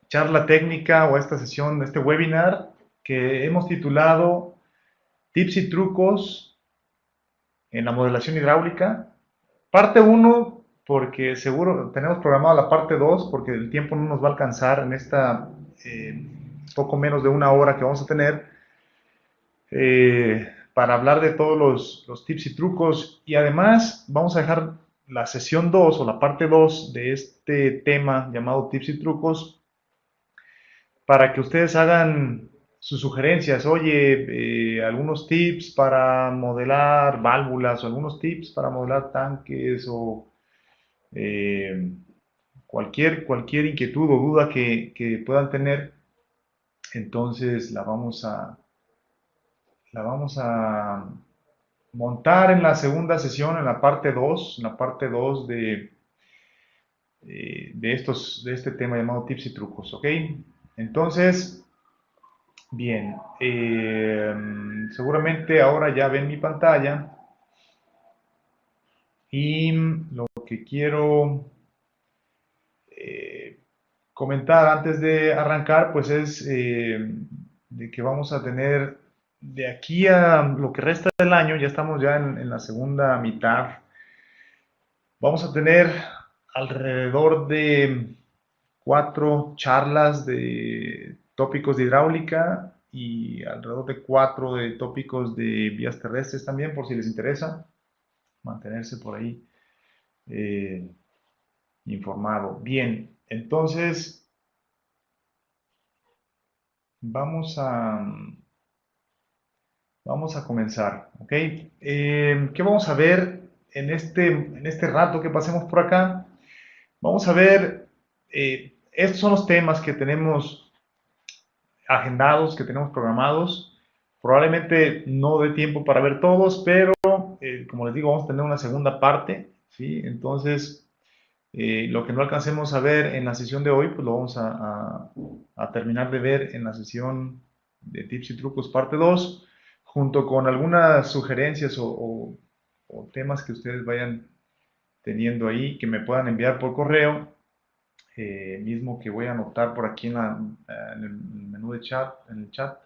charla técnica o a esta sesión, este webinar que hemos titulado Tips y trucos en la modelación hidráulica. Parte uno porque seguro tenemos programada la parte 2 porque el tiempo no nos va a alcanzar en esta poco menos de una hora que vamos a tener para hablar de todos los tips y trucos. Y además vamos a dejar la sesión 2 o la parte 2 de este tema llamado tips y trucos para que ustedes hagan sus sugerencias. Oye, algunos tips para modelar válvulas o algunos tips para modelar tanques o eh, cualquier inquietud o duda que puedan tener. Entonces la vamos a montar en la segunda sesión, en la parte 2 en la parte 2 de este tema llamado tips y trucos, ¿ok? Entonces, bien, seguramente ahora ya ven mi pantalla y lo que quiero eh, comentar antes de arrancar, pues es de que vamos a tener de aquí a lo que resta del año, ya estamos ya en la segunda mitad, vamos a tener alrededor de 4 charlas de tópicos de hidráulica y alrededor de 4 de tópicos de vías terrestres también, por si les interesa mantenerse por ahí eh, informado. Bien, entonces vamos a, vamos a comenzar, ¿ok? ¿Qué vamos a ver en este rato que pasemos por acá? Vamos a ver, estos son los temas que tenemos agendados, que tenemos programados. Probablemente no dé tiempo para ver todos, pero como les digo, vamos a tener una segunda parte, ¿sí? Entonces, lo que no alcancemos a ver en la sesión de hoy, pues lo vamos a terminar de ver en la sesión de tips y trucos parte 2 junto con algunas sugerencias o temas que ustedes vayan teniendo ahí, que me puedan enviar por correo, mismo que voy a anotar por aquí en el menú de chat, en el chat.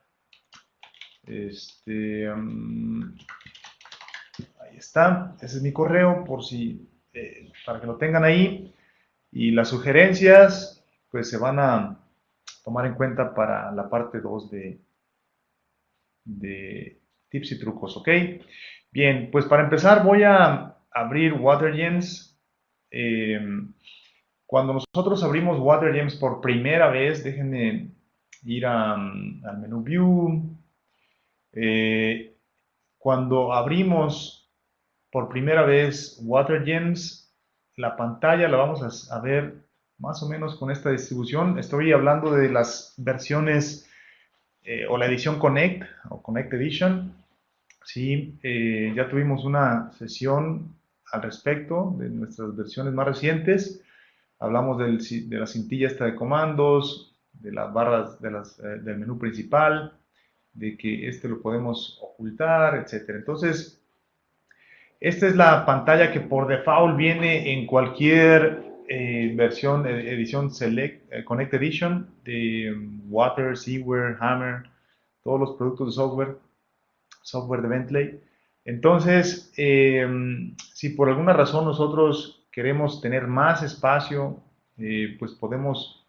Ahí está, ese es mi correo, para que lo tengan ahí. Y las sugerencias, pues se van a tomar en cuenta para la parte 2 de tips y trucos, ¿ok? Bien, pues para empezar voy a abrir WaterGems. Eh, Cuando nosotros abrimos WaterGems por primera vez, déjenme ir al menú View. Eh, Cuando abrimos por primera vez WaterGems, la pantalla la vamos a ver más o menos con esta distribución. Estoy hablando de las versiones o la edición Connect o Connect Edition. Sí, ya tuvimos una sesión al respecto de nuestras versiones más recientes. Hablamos de la cintilla esta de comandos, de las barras del menú principal, de que este lo podemos ocultar, etcétera. Entonces, esta es la pantalla que por default viene en cualquier versión, edición Select, Connect Edition de Water, Seaware, Hammer, todos los productos de software de Bentley. Entonces, si por alguna razón nosotros queremos tener más espacio, pues podemos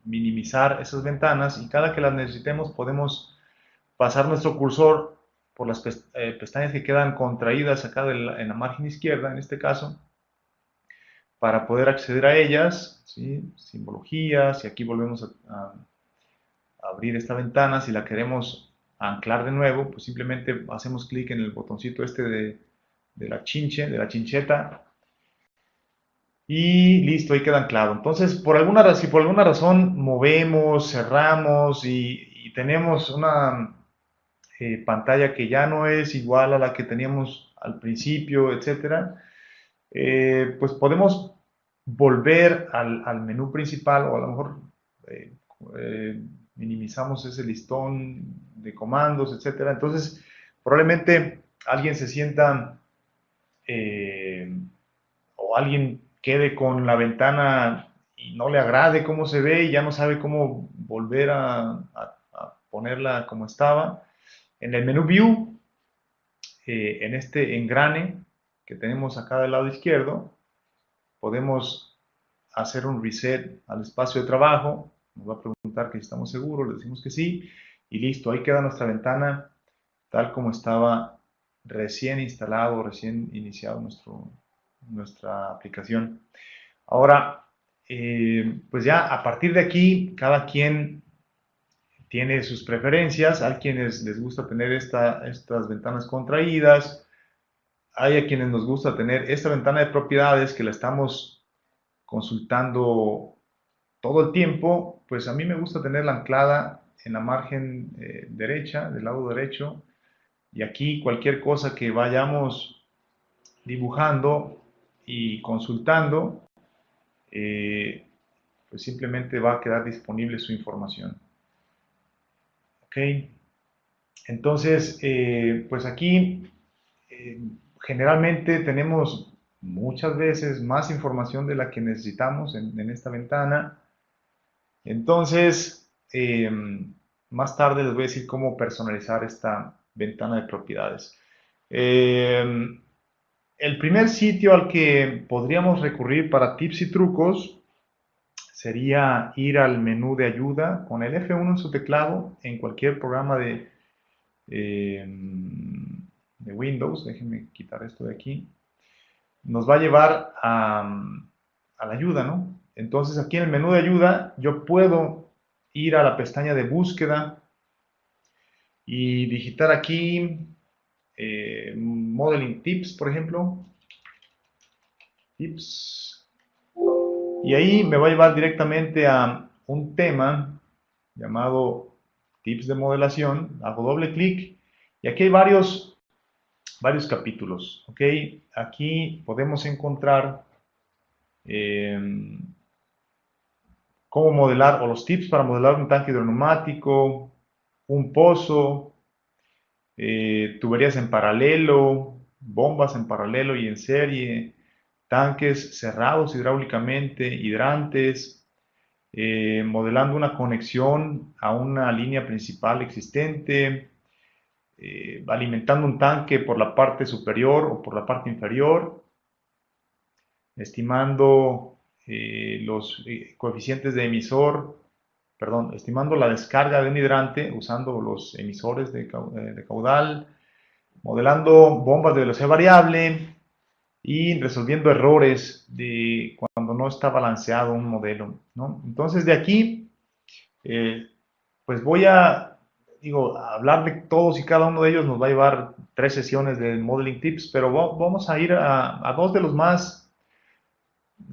minimizar esas ventanas y cada que las necesitemos podemos pasar nuestro cursor por las pestañas que quedan contraídas acá en la margen izquierda, en este caso, para poder acceder a ellas, ¿sí? Simbologías, y aquí volvemos a abrir esta ventana. Si la queremos anclar de nuevo, pues simplemente hacemos clic en el botoncito este de la chinche, de la chincheta, y listo, ahí queda anclado. Entonces, si por alguna razón movemos, cerramos y tenemos una pantalla que ya no es igual a la que teníamos al principio, etcétera, pues podemos volver al menú principal o a lo mejor eh, eh, minimizamos ese listón de comandos, etcétera. Entonces, probablemente alguien se sienta eh, o alguien quede con la ventana y no le agrade cómo se ve y ya no sabe cómo volver a ponerla como estaba. En el menú View, en este engrane que tenemos acá del lado izquierdo, podemos hacer un reset al espacio de trabajo. Nos va a preguntar que si estamos seguros, le decimos que sí, y listo, ahí queda nuestra ventana tal como estaba recién instalado, recién iniciado nuestra aplicación. Ahora, pues ya a partir de aquí, cada quien tiene sus preferencias. Hay quienes les gusta tener estas ventanas contraídas, hay a quienes nos gusta tener esta ventana de propiedades que la estamos consultando todo el tiempo. Pues a mí me gusta tenerla anclada en la margen derecha, del lado derecho, y aquí cualquier cosa que vayamos dibujando y consultando, eh, pues simplemente va a quedar disponible su información. ¿Ok? Entonces, pues aquí generalmente tenemos muchas veces más información de la que necesitamos en esta ventana. Entonces, más tarde les voy a decir cómo personalizar esta ventana de propiedades. El primer sitio al que podríamos recurrir para tips y trucos sería ir al menú de ayuda con el F1 en su teclado en cualquier programa de Windows. Déjenme quitar esto de aquí. Nos va a llevar a la ayuda, ¿no? Entonces aquí en el menú de ayuda yo puedo ir a la pestaña de búsqueda y digitar aquí Modeling Tips, por ejemplo. Tips. Y ahí me va a llevar directamente a un tema llamado Tips de modelación. Hago doble clic y aquí hay varios capítulos. ¿Ok? Aquí podemos encontrar cómo modelar o los tips para modelar un tanque hidroneumático, un pozo, tuberías en paralelo, bombas en paralelo y en serie, tanques cerrados hidráulicamente, hidrantes, modelando una conexión a una línea principal existente, alimentando un tanque por la parte superior o por la parte inferior, estimando los coeficientes de emisor, perdón, estimando la descarga de un hidrante usando los emisores de caudal, modelando bombas de velocidad variable y resolviendo errores de cuando no está balanceado un modelo, ¿no? Entonces de aquí, pues voy a, hablar de todos y cada uno de ellos nos va a llevar 3 sesiones de Modeling Tips, pero vamos a ir a dos de los más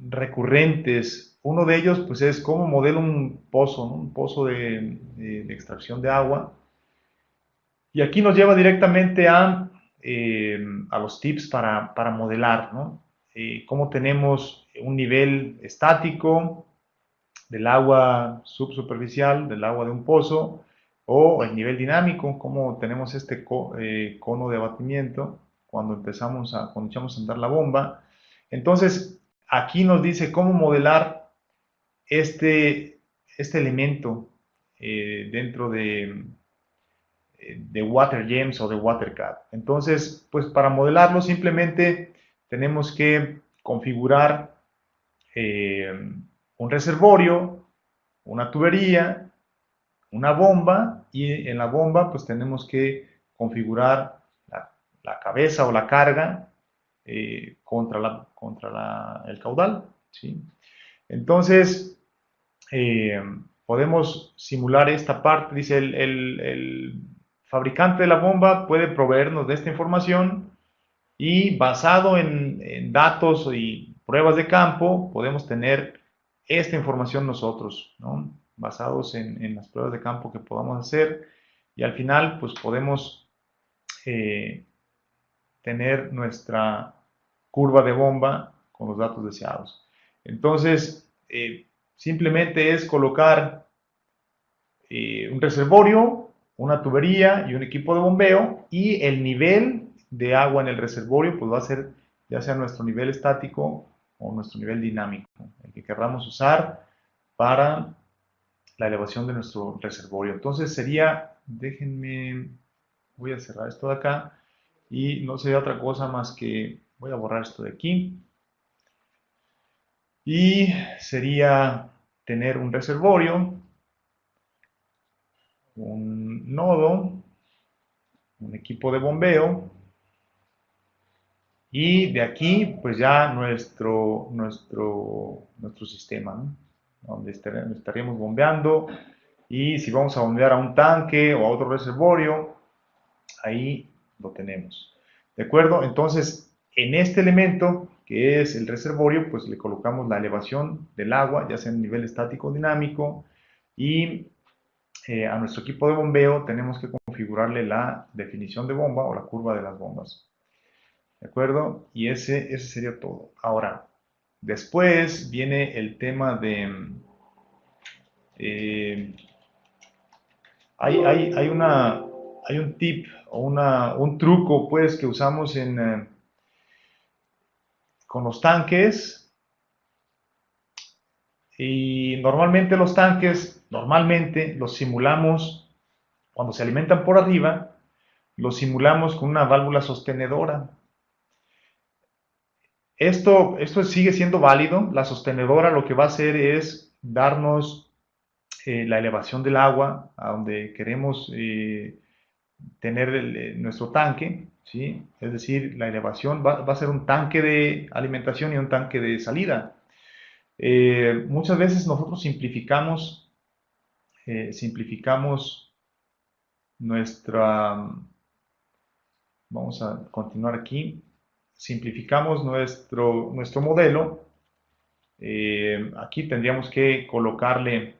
recurrentes. Uno de ellos pues es cómo modelo un pozo, ¿no? Un pozo de extracción de agua. Y aquí nos lleva directamente a los tips para modelar, ¿no? Cómo tenemos un nivel estático del agua subsuperficial, del agua de un pozo, o el nivel dinámico, cómo tenemos este cono de abatimiento cuando cuando echamos a andar la bomba. Entonces, aquí nos dice cómo modelar este elemento dentro de WaterGems o de WaterCAD. Entonces, pues para modelarlo simplemente tenemos que configurar un reservorio, una tubería, una bomba, y en la bomba pues tenemos que configurar la cabeza o la carga contra el caudal, ¿sí? Entonces, podemos simular esta parte. Dice el fabricante de la bomba puede proveernos de esta información y basado en datos y pruebas de campo podemos tener esta información nosotros, ¿no? Basados en las pruebas de campo que podamos hacer, y al final pues podemos tener nuestra curva de bomba con los datos deseados. Entonces, simplemente es colocar un reservorio, una tubería y un equipo de bombeo, y el nivel de agua en el reservorio pues va a ser ya sea nuestro nivel estático o nuestro nivel dinámico, que querramos usar para la elevación de nuestro reservorio. Entonces sería, déjenme, voy a cerrar esto de acá y no sería otra cosa más que, voy a borrar esto de aquí, y sería tener un reservorio, un nodo, un equipo de bombeo, y de aquí pues ya nuestro sistema, ¿no? Donde estaríamos bombeando, y si vamos a bombear a un tanque o a otro reservorio, ahí lo tenemos. ¿De acuerdo? Entonces, en este elemento, que es el reservorio, pues le colocamos la elevación del agua, ya sea en nivel estático o dinámico, y a nuestro equipo de bombeo tenemos que configurarle la definición de bomba o la curva de las bombas. ¿De acuerdo? Y ese sería todo. Ahora, después viene el tema de... Eh, hay un tip o un truco pues que usamos con los tanques, y normalmente los tanques, normalmente los simulamos cuando se alimentan por arriba, los simulamos con una válvula sostenedora. Esto sigue siendo válido. La sostenedora lo que va a hacer es darnos la elevación del agua a donde queremos tener nuestro tanque, ¿sí? Es decir, la elevación va a ser un tanque de alimentación y un tanque de salida. Muchas veces nosotros simplificamos nuestra, vamos a continuar aquí, simplificamos nuestro modelo. Aquí tendríamos que colocarle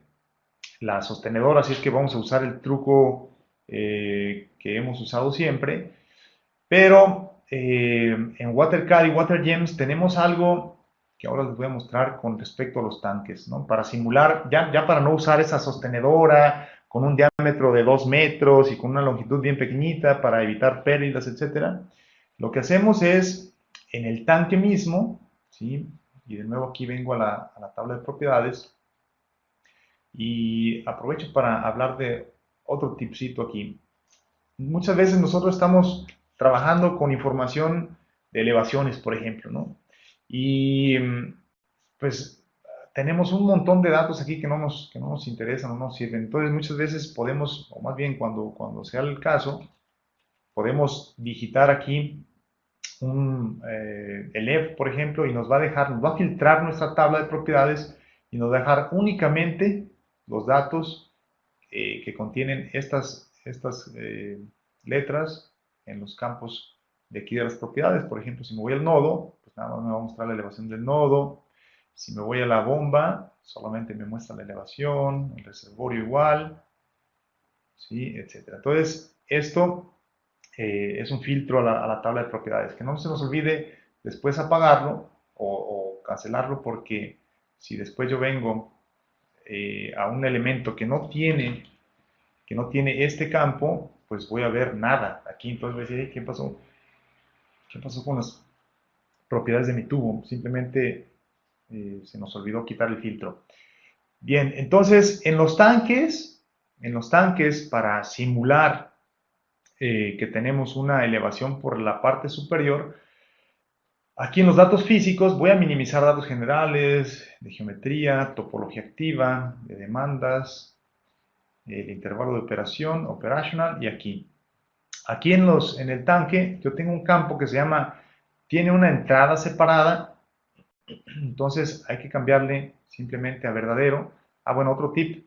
la sostenedora, así es que vamos a usar el truco que hemos usado siempre, pero en WaterCAD y WaterGems tenemos algo que ahora les voy a mostrar con respecto a los tanques, ¿no? Para simular, ya para no usar esa sostenedora con un diámetro de 2 metros y con una longitud bien pequeñita para evitar pérdidas, etcétera. Lo que hacemos es, en el tanque mismo, ¿sí? Y de nuevo aquí vengo a la tabla de propiedades, y aprovecho para hablar de otro tipcito aquí. Muchas veces nosotros estamos trabajando con información de elevaciones, por ejemplo, ¿no? Y pues tenemos un montón de datos aquí que no nos interesan, no nos sirven. Entonces muchas veces podemos, o más bien cuando sea el caso, podemos digitar aquí el EF, por ejemplo, y nos va a filtrar nuestra tabla de propiedades y nos va a dejar únicamente los datos que contienen estas letras en los campos de aquí de las propiedades. Por ejemplo, si me voy al nodo, pues nada más me va a mostrar la elevación del nodo. Si me voy a la bomba, solamente me muestra la elevación, el reservorio igual, ¿sí? Etcétera. Entonces, esto es un filtro a la tabla de propiedades. Que no se nos olvide después apagarlo o cancelarlo, porque si después yo vengo a un elemento que no tiene este campo, pues voy a ver nada aquí. Entonces voy a decir, ¿qué pasó? ¿Qué pasó con las propiedades de mi tubo? Simplemente se nos olvidó quitar el filtro. Bien, entonces en los tanques para simular que tenemos una elevación por la parte superior, aquí en los datos físicos voy a minimizar datos generales, de geometría, topología activa, de demandas, el intervalo de operación, operational, y aquí. Aquí en el tanque yo tengo un campo que tiene una entrada separada, entonces hay que cambiarle simplemente a verdadero. Bueno, otro tip,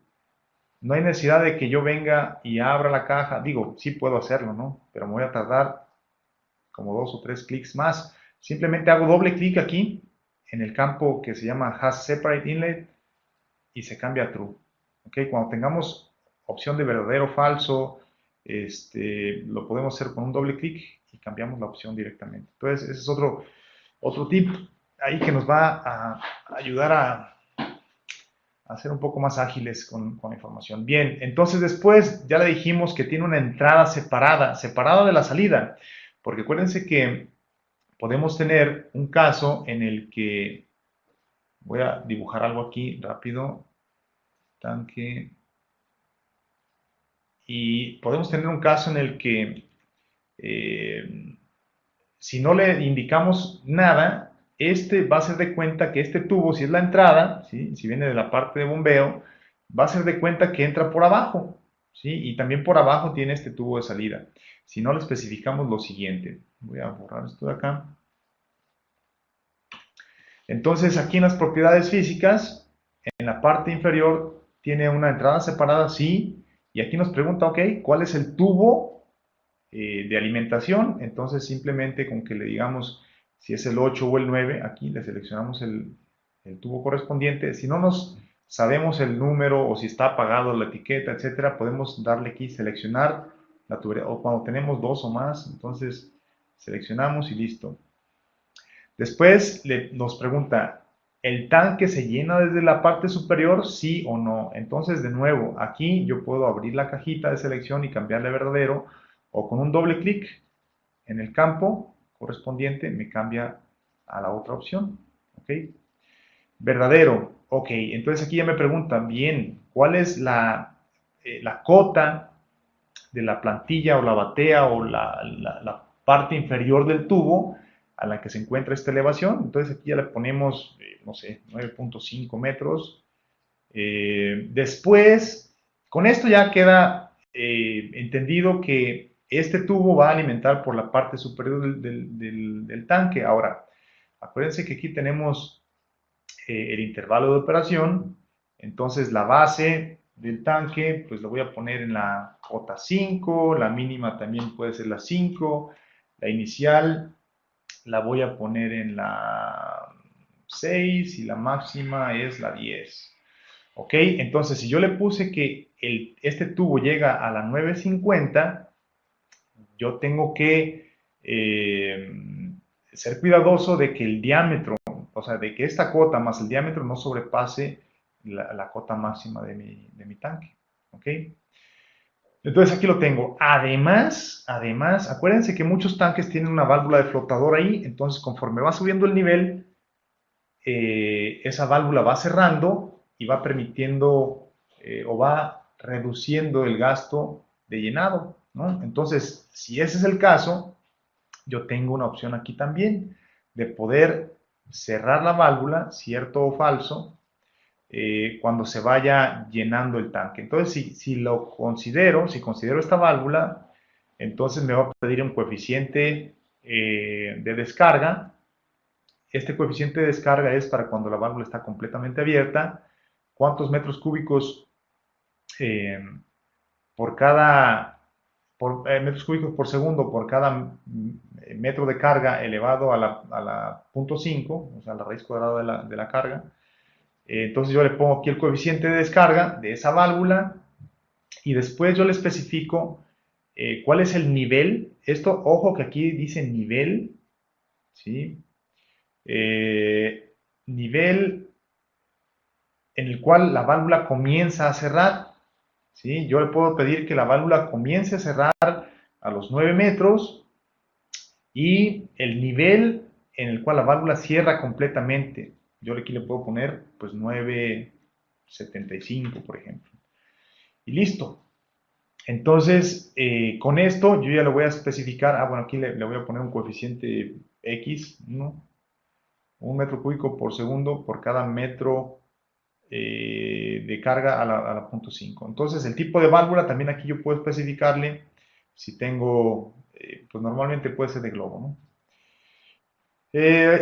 no hay necesidad de que yo venga y abra la caja, digo, sí puedo hacerlo, ¿no? Pero me voy a tardar como 2 o 3 clics más. Simplemente hago doble clic aquí en el campo que se llama Has Separate Inlet y se cambia a True. ¿Ok? Cuando tengamos opción de verdadero o falso, lo podemos hacer con un doble clic y cambiamos la opción directamente. Entonces, ese es otro tip ahí que nos va a ayudar a ser un poco más ágiles con la información. Bien, entonces después ya le dijimos que tiene una entrada separada de la salida, porque acuérdense que podemos tener un caso en el que Voy a dibujar algo aquí rápido. Tanque. Y podemos tener un caso en el que si no le indicamos nada, este va a ser de cuenta que este tubo, si es la entrada, ¿sí? Si viene de la parte de bombeo, va a ser de cuenta que entra por abajo, ¿sí? Y también por abajo tiene este tubo de salida. Si no le especificamos lo siguiente, voy a borrar esto de acá. Entonces aquí en las propiedades físicas, en la parte inferior tiene una entrada separada, sí, y aquí nos pregunta, ok, ¿cuál es el tubo de alimentación? Entonces simplemente con que le digamos si es el 8 o el 9, aquí le seleccionamos el tubo correspondiente. Si no nos sabemos el número o si está apagado la etiqueta, etcétera, podemos darle aquí seleccionar la tubería, o cuando tenemos dos o más, entonces seleccionamos y listo. Después nos pregunta, ¿el tanque se llena desde la parte superior? Sí o no. Entonces, de nuevo, aquí yo puedo abrir la cajita de selección y cambiarle a verdadero, o con un doble clic en el campo correspondiente me cambia a la otra opción. ¿Ok? Verdadero. Ok, entonces aquí ya me preguntan, bien, ¿cuál es la cota de la plantilla o la batea o la parte inferior del tubo a la que se encuentra esta elevación? Entonces aquí ya le ponemos, no sé, 9.5 metros. Después, con esto ya queda entendido que este tubo va a alimentar por la parte superior del tanque. Ahora, acuérdense que aquí tenemos el intervalo de operación, entonces la base del tanque, pues lo voy a poner en la J5, la mínima también puede ser la 5, la inicial la voy a poner en la 6 y la máxima es la 10. ¿Ok? Entonces, si yo le puse que este tubo llega a la 950, yo tengo que ser cuidadoso de que el diámetro, o sea, de que esta cota más el diámetro no sobrepase la cota máxima de mi tanque. ¿Ok? Entonces aquí lo tengo. Además, acuérdense que muchos tanques tienen una válvula de flotador ahí, entonces conforme va subiendo el nivel, esa válvula va cerrando y va permitiendo o va reduciendo el gasto de llenado, ¿no? Entonces, si ese es el caso, yo tengo una opción aquí también de poder cerrar la válvula, cierto o falso, cuando se vaya llenando el tanque. Entonces, si considero esta válvula, entonces me va a pedir un coeficiente de descarga. Este coeficiente de descarga es para cuando la válvula está completamente abierta, cuántos metros cúbicos eh, por cada metros cúbicos por segundo por cada metro de carga elevado a la 0.5, o sea, la raíz cuadrada de la carga. Entonces yo le pongo aquí el coeficiente de descarga de esa válvula y después yo le especifico cuál es el nivel. Esto, ojo que aquí dice nivel, ¿sí? Nivel en el cual la válvula comienza a cerrar, ¿sí? Yo le puedo pedir que la válvula comience a cerrar a los 9 metros y el nivel en el cual la válvula cierra completamente. Yo aquí le puedo poner pues 9.75, por ejemplo. Y listo. Entonces, con esto yo ya le voy a especificar, bueno, aquí le voy a poner un coeficiente X, ¿no? 1 metro cúbico por segundo por cada metro de carga a la 0.5. Entonces, el tipo de válvula también aquí yo puedo especificarle si tengo, pues normalmente puede ser de globo, ¿no?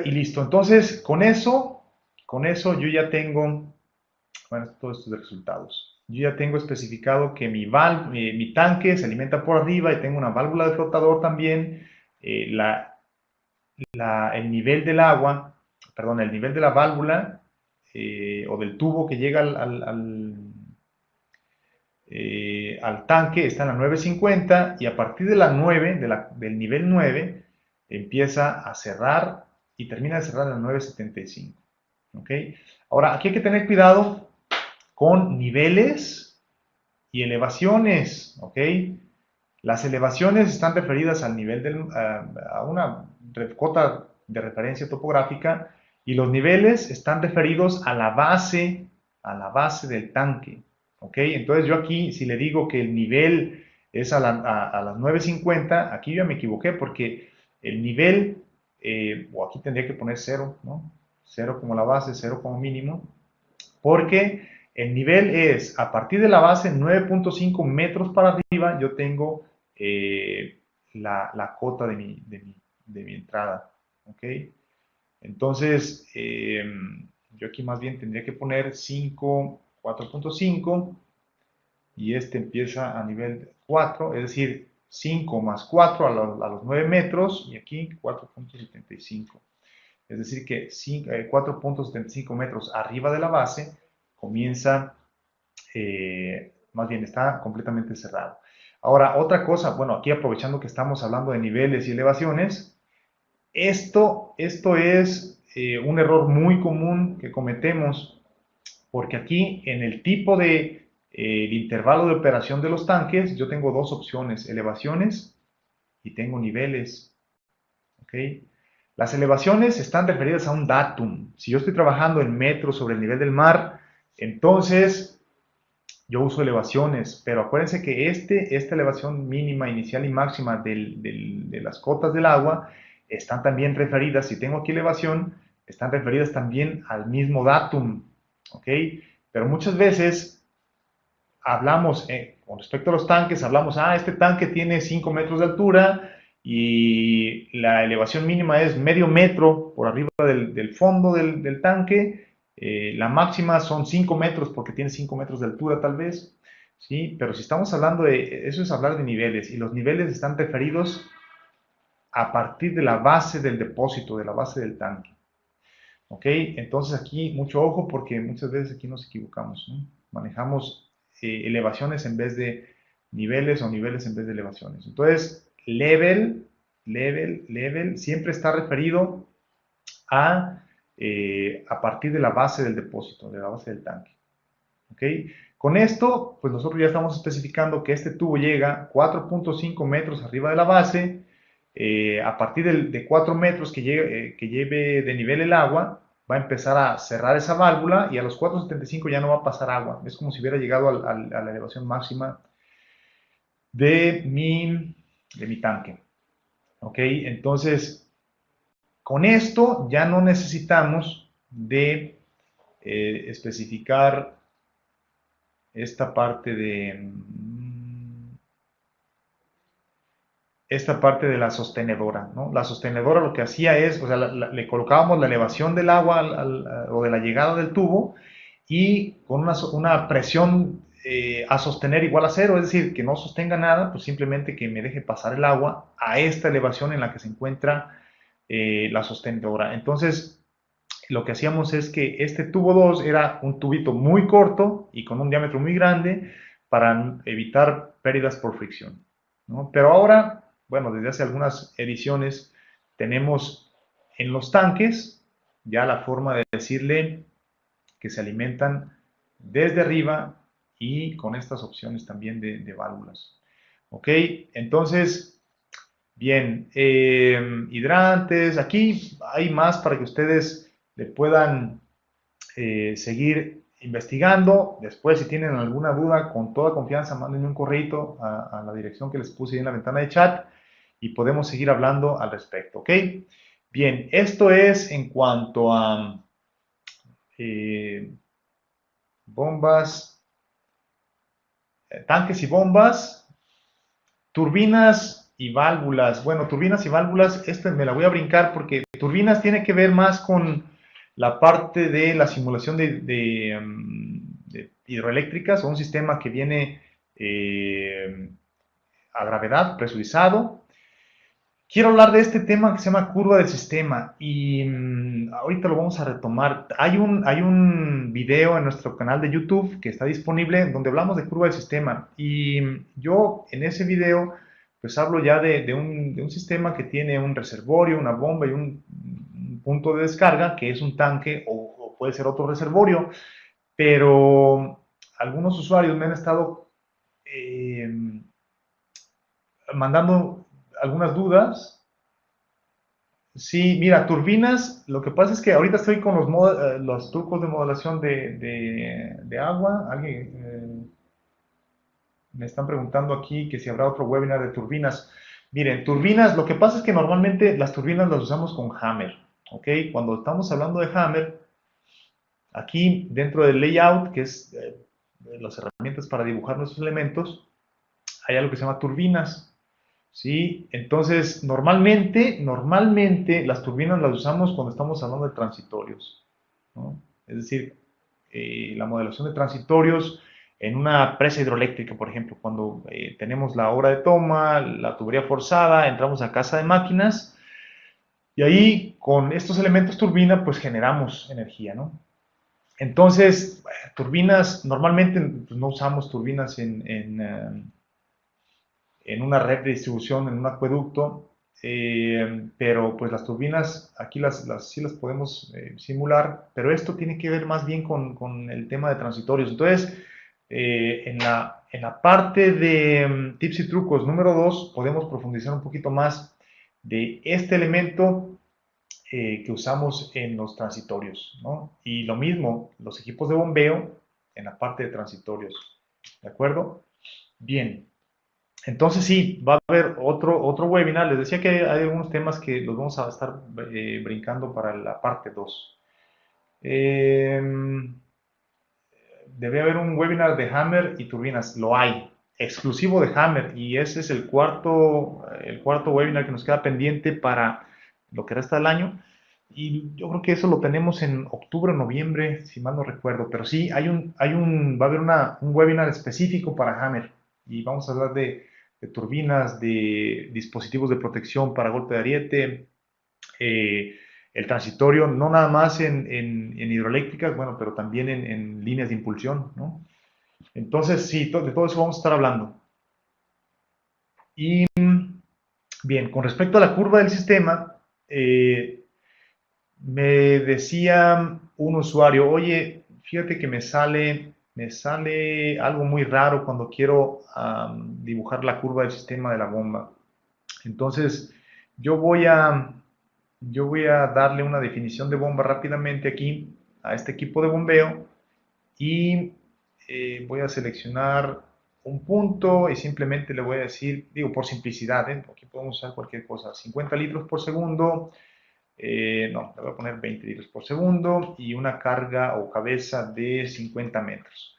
Y listo. Entonces, con eso yo ya tengo, bueno, todos estos resultados. Yo ya tengo especificado que mi tanque se alimenta por arriba y tengo una válvula de flotador también. Eh, la, el nivel del agua, perdón, el nivel de la válvula o del tubo que llega al tanque está en la 950 y a partir de la 9, del nivel 9, empieza a cerrar y termina de cerrar en la 975. ¿Ok? Ahora, aquí hay que tener cuidado con niveles y elevaciones. ¿Ok? Las elevaciones están referidas al nivel a una cota de referencia topográfica Y los niveles están referidos a la base del tanque. ¿Ok? Entonces yo aquí, si le digo que el nivel es a las 9:50, aquí yo ya me equivoqué porque el nivel, o aquí tendría que poner 0, ¿no? 0 como la base, 0 como mínimo, porque el nivel es a partir de la base 9.5 metros para arriba, yo tengo la cota de mi entrada. ¿Ok? Entonces, yo aquí más bien tendría que poner 5, 4.5 y este empieza a nivel 4, es decir, 5 más 4 a los 9 metros y aquí 4.75. Es decir, que 4.75 metros arriba de la base comienza, más bien está completamente cerrado. Ahora, otra cosa, bueno, aquí aprovechando que estamos hablando de niveles y elevaciones, esto es un error muy común que cometemos porque aquí en el tipo de intervalo de operación de los tanques yo tengo dos opciones, elevaciones y tengo niveles. ¿Ok? Las elevaciones están referidas a un datum. Si yo estoy trabajando en metros sobre el nivel del mar, entonces yo uso elevaciones, pero acuérdense que esta elevación mínima, inicial y máxima de las cotas del agua están también referidas, si tengo aquí elevación, están referidas también al mismo datum, ¿ok? Pero muchas veces hablamos, con respecto a los tanques, hablamos, este tanque tiene 5 metros de altura y la elevación mínima es medio metro por arriba del fondo del tanque, la máxima son 5 metros porque tiene 5 metros de altura tal vez, ¿sí? Pero si estamos hablando eso es hablar de niveles y los niveles están referidos a partir de la base del depósito, de la base del tanque. ¿Ok? Entonces aquí mucho ojo porque muchas veces aquí nos equivocamos, ¿no? Manejamos elevaciones en vez de niveles o niveles en vez de elevaciones. Entonces, level, siempre está referido a partir de la base del depósito, de la base del tanque. ¿Ok? Con esto, pues nosotros ya estamos especificando que este tubo llega 4.5 metros arriba de la base. A partir de 4 metros que lleve de nivel el agua, va a empezar a cerrar esa válvula y a los 4.75 ya no va a pasar agua. Es como si hubiera llegado a la elevación máxima de mi tanque. ¿Ok? Entonces, con esto ya no necesitamos de especificar esta parte de la sostenedora, ¿no? La sostenedora lo que hacía es, o sea, le colocábamos la elevación del agua o de la llegada del tubo y con una presión a sostener igual a cero, es decir, que no sostenga nada, pues simplemente que me deje pasar el agua a esta elevación en la que se encuentra la sostenedora. Entonces, lo que hacíamos es que este tubo 2 era un tubito muy corto y con un diámetro muy grande para evitar pérdidas por fricción, ¿no? Pero ahora, bueno, desde hace algunas ediciones tenemos en los tanques ya la forma de decirle que se alimentan desde arriba y con estas opciones también de válvulas. ¿Ok? Entonces, bien, hidrantes, aquí hay más para que ustedes le puedan seguir investigando. Después, si tienen alguna duda, con toda confianza, mándenme un correo a la dirección que les puse ahí en la ventana de chat y podemos seguir hablando al respecto, ¿ok? Bien, esto es en cuanto a bombas, tanques y bombas, turbinas y válvulas. Bueno, turbinas y válvulas, esta me la voy a brincar porque turbinas tiene que ver más con la parte de la simulación de hidroeléctricas o un sistema que viene a gravedad, presurizado. Quiero hablar de este tema que se llama curva del sistema y ahorita lo vamos a retomar. Hay un video en nuestro canal de YouTube que está disponible donde hablamos de curva del sistema y yo en ese video pues hablo ya de un sistema que tiene un reservorio, una bomba y un punto de descarga que es un tanque o puede ser otro reservorio, pero algunos usuarios me han estado eh, mandando algunas dudas Sí, mira, turbinas, lo que pasa es que ahorita estoy con los trucos de modelación de agua. Alguien, me están preguntando aquí que si habrá otro webinar de turbinas. Miren, turbinas, lo que pasa es que normalmente las turbinas las usamos con Hammer, ¿ok? Cuando estamos hablando de Hammer, aquí dentro del layout, que es las herramientas para dibujar nuestros elementos, hay algo que se llama turbinas, ¿sí? Entonces, normalmente las turbinas las usamos cuando estamos hablando de transitorios, ¿no? Es decir, la modelación de transitorios en una presa hidroeléctrica, por ejemplo, cuando tenemos la obra de toma, la tubería forzada, entramos a casa de máquinas y ahí con estos elementos turbina pues generamos energía, ¿no? Entonces, turbinas, normalmente pues, no usamos turbinas en una red de distribución, en un acueducto, pero pues las turbinas aquí sí las podemos simular, pero esto tiene que ver más bien con el tema de transitorios. Entonces, en la parte de tips y trucos número 2 podemos profundizar un poquito más de este elemento que usamos en los transitorios, ¿no? Y lo mismo, los equipos de bombeo en la parte de transitorios, ¿de acuerdo? Bien, entonces sí, va a haber otro webinar. Les decía que hay algunos temas que los vamos a estar brincando para la parte 2. Eh, Debe haber un webinar de Hammer y turbinas. Lo hay, exclusivo de Hammer. Y ese es el cuarto webinar que nos queda pendiente para lo que resta del año. Y yo creo que eso lo tenemos en octubre o noviembre, si mal no recuerdo. Pero sí, va a haber un webinar específico para Hammer. Y vamos a hablar de turbinas, de dispositivos de protección para golpe de ariete, el transitorio, no nada más en hidroeléctricas, bueno, pero también en líneas de impulsión, ¿no? Entonces, sí, de todo eso vamos a estar hablando. Y bien, con respecto a la curva del sistema, me decía un usuario, oye, fíjate que me sale algo muy raro cuando quiero dibujar la curva del sistema de la bomba. Entonces, yo voy a, yo voy a darle una definición de bomba rápidamente aquí a este equipo de bombeo y voy a seleccionar un punto y simplemente le voy a decir, digo por simplicidad, aquí podemos usar cualquier cosa, 50 litros por segundo, no, le voy a poner 20 litros por segundo y una carga o cabeza de 50 metros.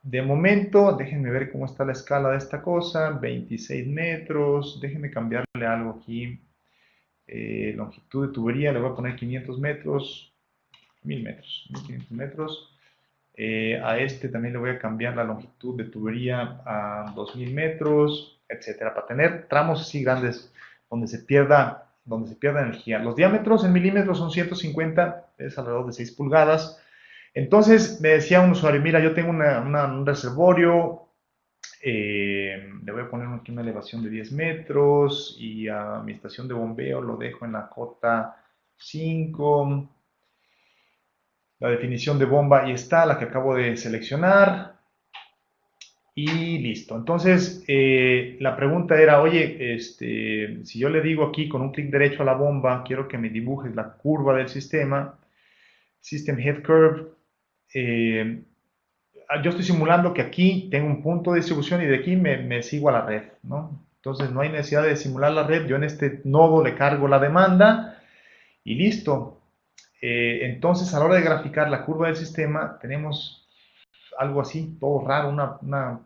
De momento, déjenme ver cómo está la escala de esta cosa, 26 metros, déjenme cambiarle algo aquí, longitud de tubería, le voy a poner 500 metros, 1000 metros, 1500 metros. A este también le voy a cambiar la longitud de tubería a 2000 metros, etcétera, para tener tramos así grandes donde se pierda energía. Los diámetros en milímetros son 150, es alrededor de 6 pulgadas. Entonces me decía un usuario, mira, yo tengo un reservorio, le voy a poner aquí una elevación de 10 metros y a mi estación de bombeo lo dejo en la J5. La definición de bomba ahí está, la que acabo de seleccionar. Y listo. Entonces, la pregunta era, oye, si yo le digo aquí con un clic derecho a la bomba, quiero que me dibujes la curva del sistema, System Head Curve, eh, yo estoy simulando que aquí tengo un punto de distribución y de aquí me sigo a la red, ¿no? Entonces no hay necesidad de simular la red, yo en este nodo le cargo la demanda y listo. Entonces a la hora de graficar la curva del sistema tenemos algo así, todo raro, una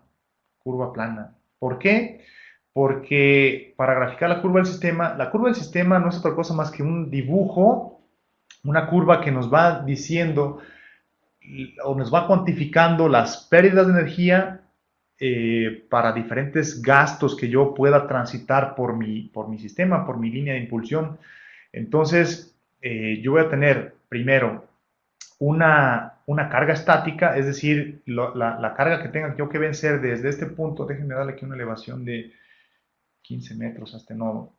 curva plana. ¿Por qué? Porque para graficar la curva del sistema no es otra cosa más que un dibujo, una curva que nos va diciendo o nos va cuantificando las pérdidas de energía para diferentes gastos que yo pueda transitar por mi sistema, por mi línea de impulsión. Entonces, yo voy a tener primero una carga estática, es decir, la carga que tenga yo que vencer desde este punto, déjenme darle aquí una elevación de 15 metros a este nodo.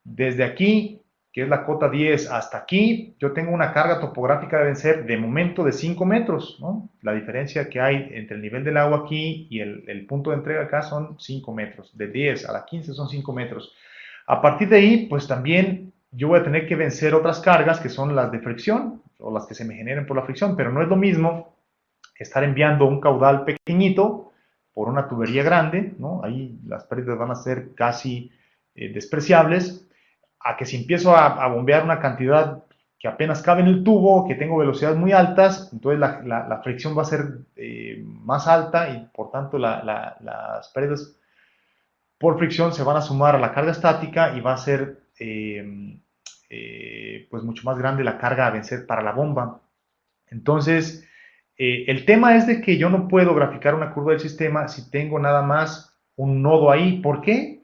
Desde aquí, que es la cota 10, hasta aquí, yo tengo una carga topográfica de vencer de momento de 5 metros, ¿no? La diferencia que hay entre el nivel del agua aquí y el punto de entrega acá son 5 metros. De 10 a la 15 son 5 metros. A partir de ahí, pues también yo voy a tener que vencer otras cargas que son las de fricción o las que se me generen por la fricción, pero no es lo mismo estar enviando un caudal pequeñito por una tubería grande, ¿no? Ahí las pérdidas van a ser casi despreciables, a que si empiezo a bombear una cantidad que apenas cabe en el tubo, que tengo velocidades muy altas, entonces la fricción va a ser más alta y por tanto las pérdidas por fricción se van a sumar a la carga estática y va a ser pues mucho más grande la carga a vencer para la bomba. Entonces, el tema es de que yo no puedo graficar una curva del sistema si tengo nada más un nodo ahí. ¿Por qué?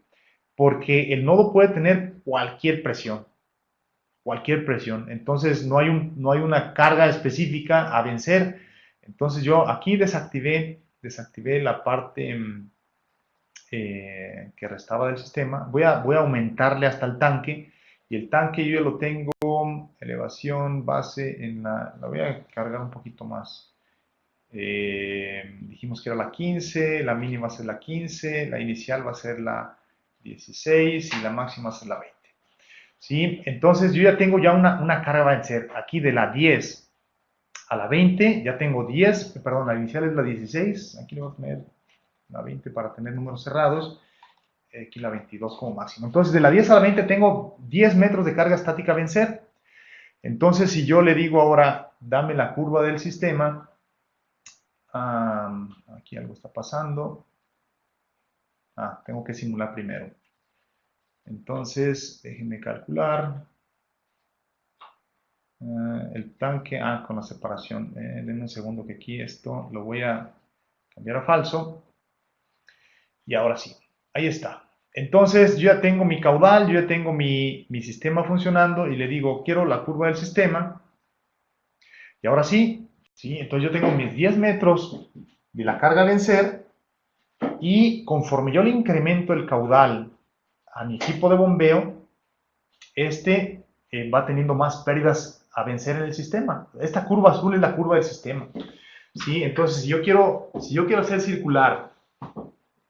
Porque el nodo puede tener cualquier presión. Cualquier presión. Entonces, no hay una carga específica a vencer. Entonces, yo aquí desactivé la parte que restaba del sistema. Voy a aumentarle hasta el tanque. Y el tanque yo ya lo tengo, elevación base en la voy a cargar un poquito más. Dijimos que era la 15, la mínima va a ser la 15, la inicial va a ser la 16 y la máxima va a ser la 20. ¿Sí? Entonces yo ya tengo ya una carga a vencer. Aquí de la 10 a la 20 ya tengo 10, perdón, la inicial es la 16, aquí le voy a poner la 20 para tener números cerrados, aquí la 22 como máximo. Entonces de la 10 a la 20 tengo 10 metros de carga estática a vencer. Entonces si yo le digo ahora, dame la curva del sistema, aquí algo está pasando. Tengo que simular primero. Entonces, déjenme calcular. El tanque, con la separación. Denme un segundo que aquí esto lo voy a cambiar a falso. Y ahora sí, ahí está. Entonces, yo ya tengo mi caudal, yo ya tengo mi sistema funcionando y le digo, quiero la curva del sistema. Y ahora sí, ¿sí? Entonces yo tengo mis 10 metros de la carga a vencer y conforme yo le incremento el caudal a mi equipo de bombeo, este va teniendo más pérdidas a vencer en el sistema. Esta curva azul es la curva del sistema. ¿Sí? Entonces, si yo quiero hacer circular,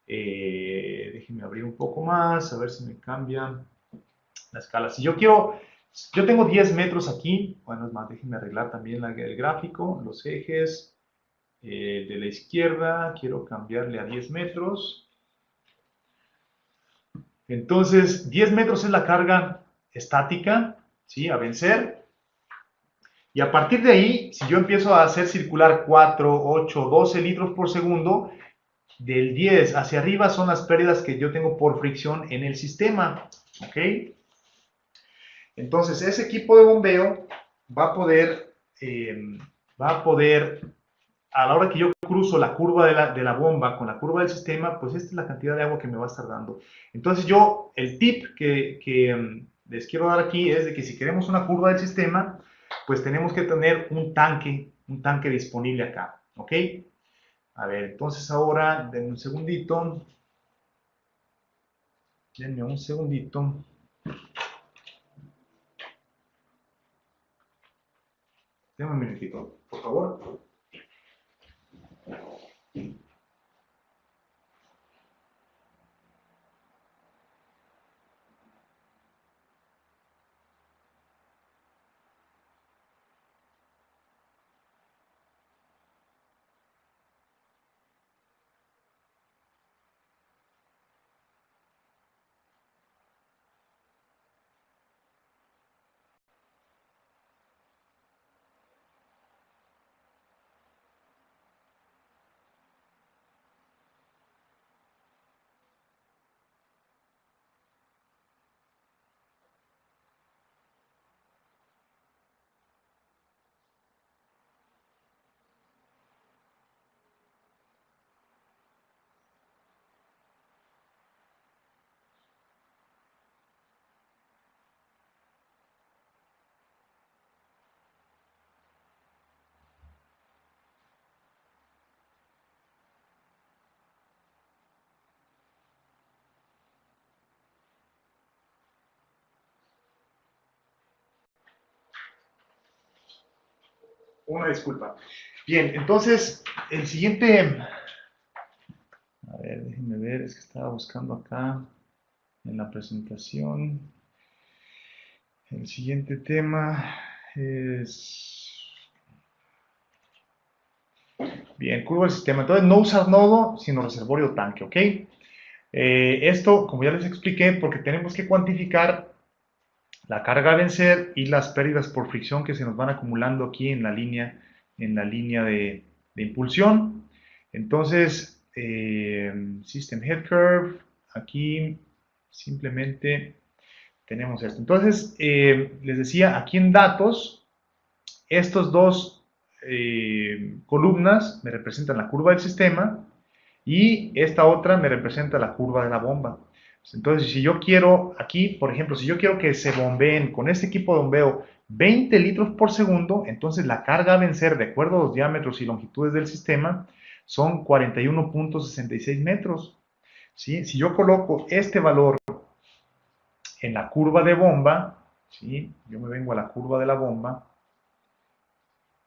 déjenme abrir un poco más, a ver si me cambia la escala. Yo tengo 10 metros aquí, bueno, es más, déjenme arreglar también el gráfico, los ejes de la izquierda, quiero cambiarle a 10 metros. Entonces, 10 metros es la carga estática, ¿sí? A vencer. Y a partir de ahí, si yo empiezo a hacer circular 4, 8, 12 litros por segundo, del 10 hacia arriba son las pérdidas que yo tengo por fricción en el sistema. ¿Ok? Entonces, ese equipo de bombeo va a poder, a la hora que yo cruzo la curva de la bomba con la curva del sistema, pues esta es la cantidad de agua que me va a estar dando. Entonces el tip que les quiero dar aquí es de que si queremos una curva del sistema, pues tenemos que tener un tanque disponible acá, ¿ok? A ver, entonces ahora, denme un segundito. Denme un minutito, por favor. Una disculpa. Bien, entonces, el siguiente. A ver, déjenme ver, es que estaba buscando acá en la presentación. El siguiente tema es... Bien, curva del sistema. Entonces, no usar nodo, sino reservorio tanque, ¿ok? Esto, como ya les expliqué, porque tenemos que cuantificar la carga a vencer y las pérdidas por fricción que se nos van acumulando aquí en la línea de impulsión. Entonces, System Head Curve, aquí simplemente tenemos esto. Entonces, les decía, aquí en datos, estos dos columnas me representan la curva del sistema y esta otra me representa la curva de la bomba. Entonces, si yo quiero aquí, por ejemplo, si yo quiero que se bombeen con este equipo de bombeo 20 litros por segundo, entonces la carga a vencer, de acuerdo a los diámetros y longitudes del sistema, son 41.66 metros. ¿Sí? Si yo coloco este valor en la curva de bomba, ¿sí? Yo me vengo a la curva de la bomba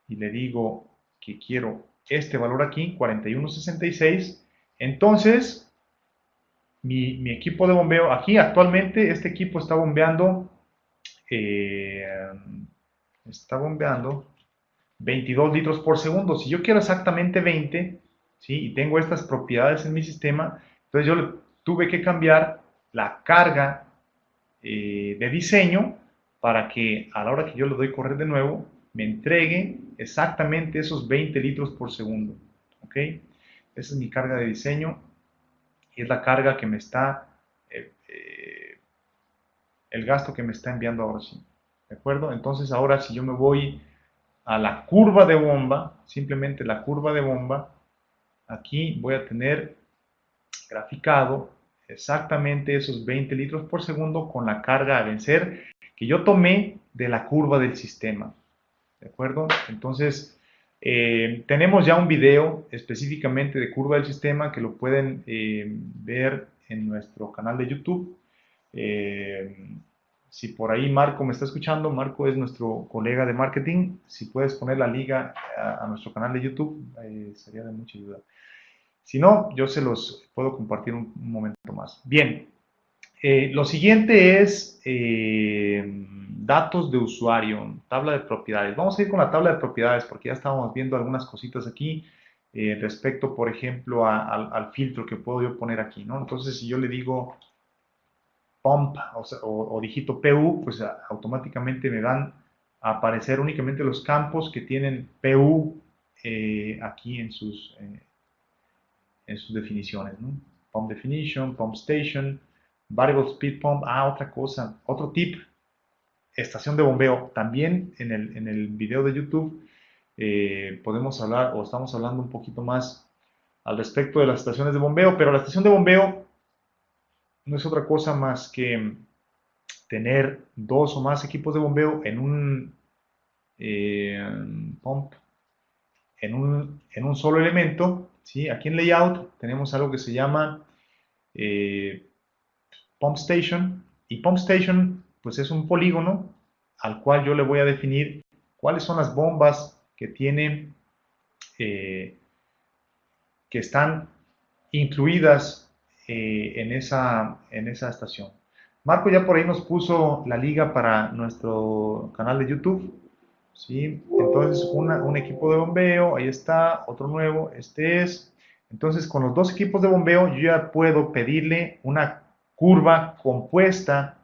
y le digo que quiero este valor aquí, 41.66, entonces mi equipo de bombeo, aquí actualmente este equipo eh, está bombeando 22 litros por segundo. Si yo quiero exactamente 20, ¿sí? Y tengo estas propiedades en mi sistema, entonces yo tuve que cambiar la carga de diseño para que a la hora que yo le doy correr de nuevo, me entregue exactamente esos 20 litros por segundo. ¿Ok? Esa es mi carga de diseño y es la carga que me está, el gasto que me está enviando ahora sí. ¿De acuerdo? Entonces ahora si yo me voy a la curva de bomba, simplemente la curva de bomba, aquí voy a tener graficado exactamente esos 20 litros por segundo con la carga a vencer que yo tomé de la curva del sistema. ¿De acuerdo? Entonces, tenemos ya un video específicamente de curva del sistema que lo pueden ver en nuestro canal de YouTube. Eh, si por ahí Marco me está escuchando, Marco es nuestro colega de marketing. Si puedes poner la liga a nuestro canal de YouTube, sería de mucha ayuda. Si no, yo se los puedo compartir un momento más. Bien, lo siguiente es datos de usuario, tabla de propiedades. Vamos a ir con la tabla de propiedades porque ya estábamos viendo algunas cositas aquí respecto, por ejemplo, al filtro que puedo yo poner aquí, ¿no? Entonces, si yo le digo pump o digito PU, pues automáticamente me van a aparecer únicamente los campos que tienen PU aquí en sus definiciones, ¿no? Pump definition, pump station, variable speed pump, otra cosa, otro tip, estación de bombeo. También en el video de YouTube podemos hablar o estamos hablando un poquito más al respecto de las estaciones de bombeo, pero la estación de bombeo no es otra cosa más que tener dos o más equipos de bombeo en un pump, en un solo elemento. ¿Sí? Aquí en layout tenemos algo que se llama eh, pump station, y pump station pues es un polígono al cual yo le voy a definir cuáles son las bombas que tienen que están incluidas en esa estación. Marco ya por ahí nos puso la liga para nuestro canal de YouTube. ¿Sí? Entonces, un equipo de bombeo, ahí está, otro nuevo, este es. Entonces, con los dos equipos de bombeo, yo ya puedo pedirle una curva compuesta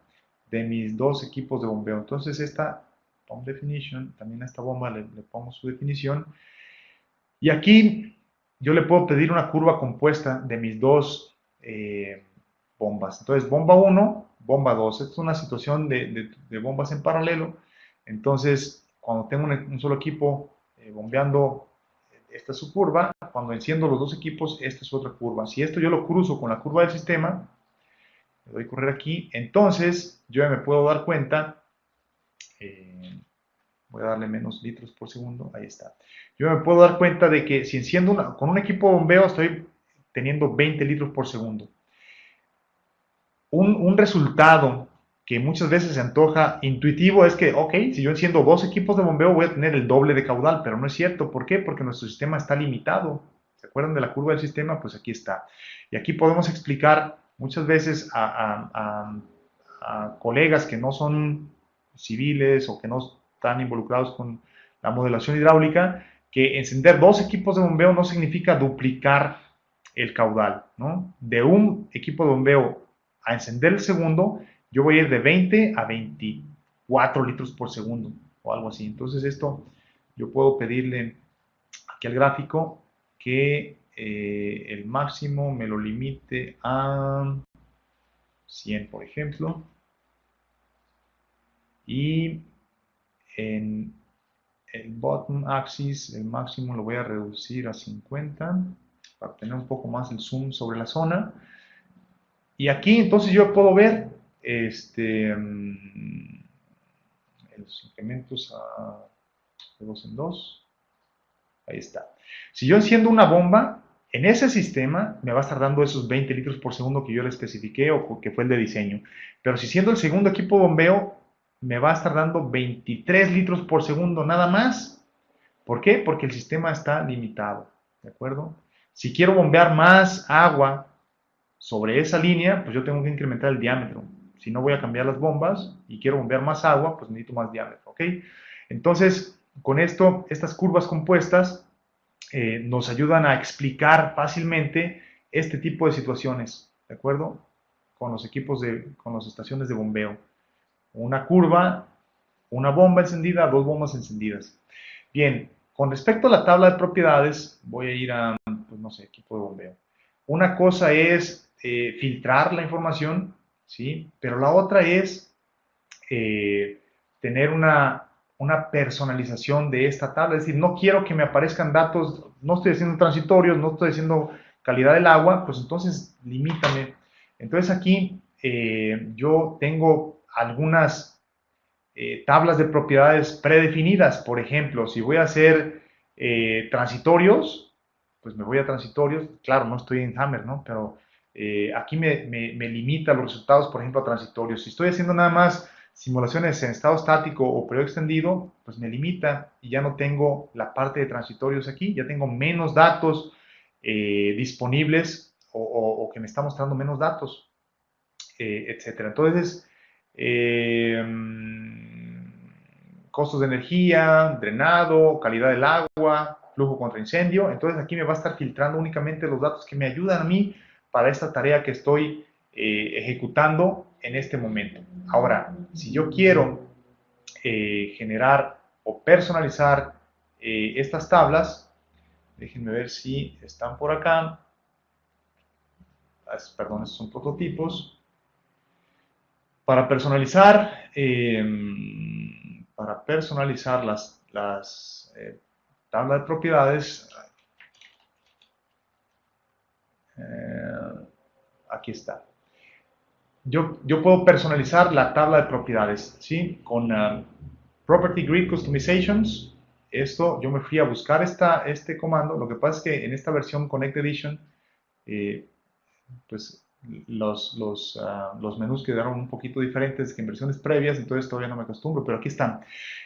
de mis dos equipos de bombeo. Entonces, esta pump definition, también a esta bomba le pongo su definición. Y aquí yo le puedo pedir una curva compuesta de mis dos bombas. Entonces, bomba 1, bomba 2. Esta es una situación de bombas en paralelo. Entonces, cuando tengo un solo equipo bombeando, esta es su curva. Cuando enciendo los dos equipos, esta es otra curva. Si esto yo lo cruzo con la curva del sistema, le doy a correr aquí, entonces yo ya me puedo dar cuenta, voy a darle menos litros por segundo, ahí está. Yo me puedo dar cuenta de que si enciendo con un equipo de bombeo estoy teniendo 20 litros por segundo. Un resultado que muchas veces se antoja intuitivo es que, ok, si yo enciendo dos equipos de bombeo voy a tener el doble de caudal, pero no es cierto. ¿Por qué? Porque nuestro sistema está limitado. ¿Se acuerdan de la curva del sistema? Pues aquí está. Y aquí podemos explicar muchas veces a colegas que no son civiles o que no están involucrados con la modelación hidráulica, que encender dos equipos de bombeo no significa duplicar el caudal, ¿no? De un equipo de bombeo a encender el segundo, yo voy a ir de 20 a 24 litros por segundo o algo así. Entonces esto yo puedo pedirle aquí al gráfico que el máximo me lo limite a 100, por ejemplo, y en el bottom axis el máximo lo voy a reducir a 50 para tener un poco más el zoom sobre la zona. Y aquí entonces yo puedo ver los incrementos de 2 en 2. Ahí está. Si yo enciendo una bomba, en ese sistema me va a estar dando esos 20 litros por segundo que yo le especifiqué o que fue el de diseño. Pero si siendo el segundo equipo de bombeo, me va a estar dando 23 litros por segundo nada más. ¿Por qué? Porque el sistema está limitado. ¿De acuerdo? Si quiero bombear más agua sobre esa línea, pues yo tengo que incrementar el diámetro. Si no voy a cambiar las bombas y quiero bombear más agua, pues necesito más diámetro. ¿Ok? Entonces, con esto, estas curvas compuestas nos ayudan a explicar fácilmente este tipo de situaciones, ¿de acuerdo? Con los con las estaciones de bombeo. Una curva, una bomba encendida, dos bombas encendidas. Bien, con respecto a la tabla de propiedades, voy a ir a, pues no sé, equipo de bombeo. Una cosa es filtrar la información, ¿sí? Pero la otra es tener una personalización de esta tabla. Es decir, no quiero que me aparezcan datos, no estoy haciendo transitorios, no estoy haciendo calidad del agua, pues entonces limítame. Entonces aquí yo tengo algunas tablas de propiedades predefinidas. Por ejemplo, si voy a hacer transitorios, pues me voy a transitorios. Claro, no estoy en Hammer, ¿no? Pero aquí me limita los resultados, por ejemplo, a transitorios. Si estoy haciendo nada más simulaciones en estado estático o periodo extendido, pues me limita y ya no tengo la parte de transitorios aquí, ya tengo menos datos disponibles o que me está mostrando menos datos, etcétera. Entonces, eh, costos de energía, drenado, calidad del agua, flujo contra incendio. Entonces aquí me va a estar filtrando únicamente los datos que me ayudan a mí para esta tarea que estoy ejecutando en este momento. Ahora, si yo quiero generar o personalizar estas tablas, déjenme ver si están por acá. Perdón, estos son prototipos. Para personalizar las tablas de propiedades, aquí está. Yo puedo personalizar la tabla de propiedades, ¿sí? Con Property Grid Customizations. Esto, yo me fui a buscar este comando. Lo que pasa es que en esta versión Connect Edition, pues los menús quedaron un poquito diferentes que en versiones previas, entonces todavía no me acostumbro, pero aquí están.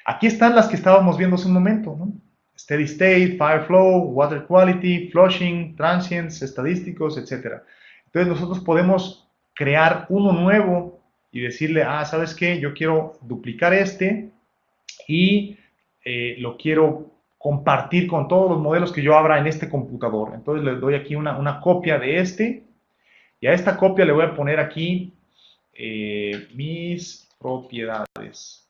Aquí están las que estábamos viendo hace un momento, ¿no? Steady State, Fire Flow, Water Quality, Flushing, Transients, estadísticos, etc. Entonces nosotros podemos crear uno nuevo y decirle, ¿sabes qué? Yo quiero duplicar este y lo quiero compartir con todos los modelos que yo abra en este computador. Entonces le doy aquí una copia de este y a esta copia le voy a poner aquí mis propiedades.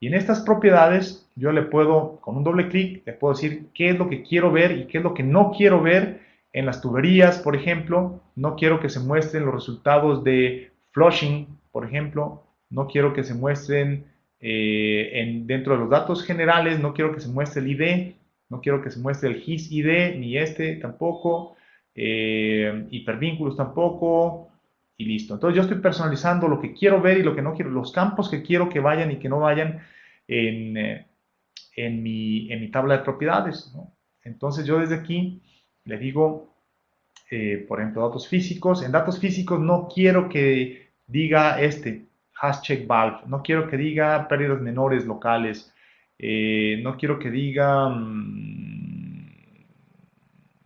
Y en estas propiedades yo le puedo, con un doble clic, le puedo decir qué es lo que quiero ver y qué es lo que no quiero ver en las tuberías, por ejemplo. No quiero que se muestren los resultados de flushing, por ejemplo. No quiero que se muestren dentro de los datos generales, no quiero que se muestre el ID, no quiero que se muestre el GIS ID, ni este tampoco, hipervínculos tampoco, y listo. Entonces yo estoy personalizando lo que quiero ver y lo que no quiero, los campos que quiero que vayan y que no vayan en mi tabla de propiedades, ¿no? Entonces yo desde aquí le digo, por ejemplo, datos físicos. En datos físicos no quiero que diga hash check valve, no quiero que diga pérdidas menores locales, no quiero que diga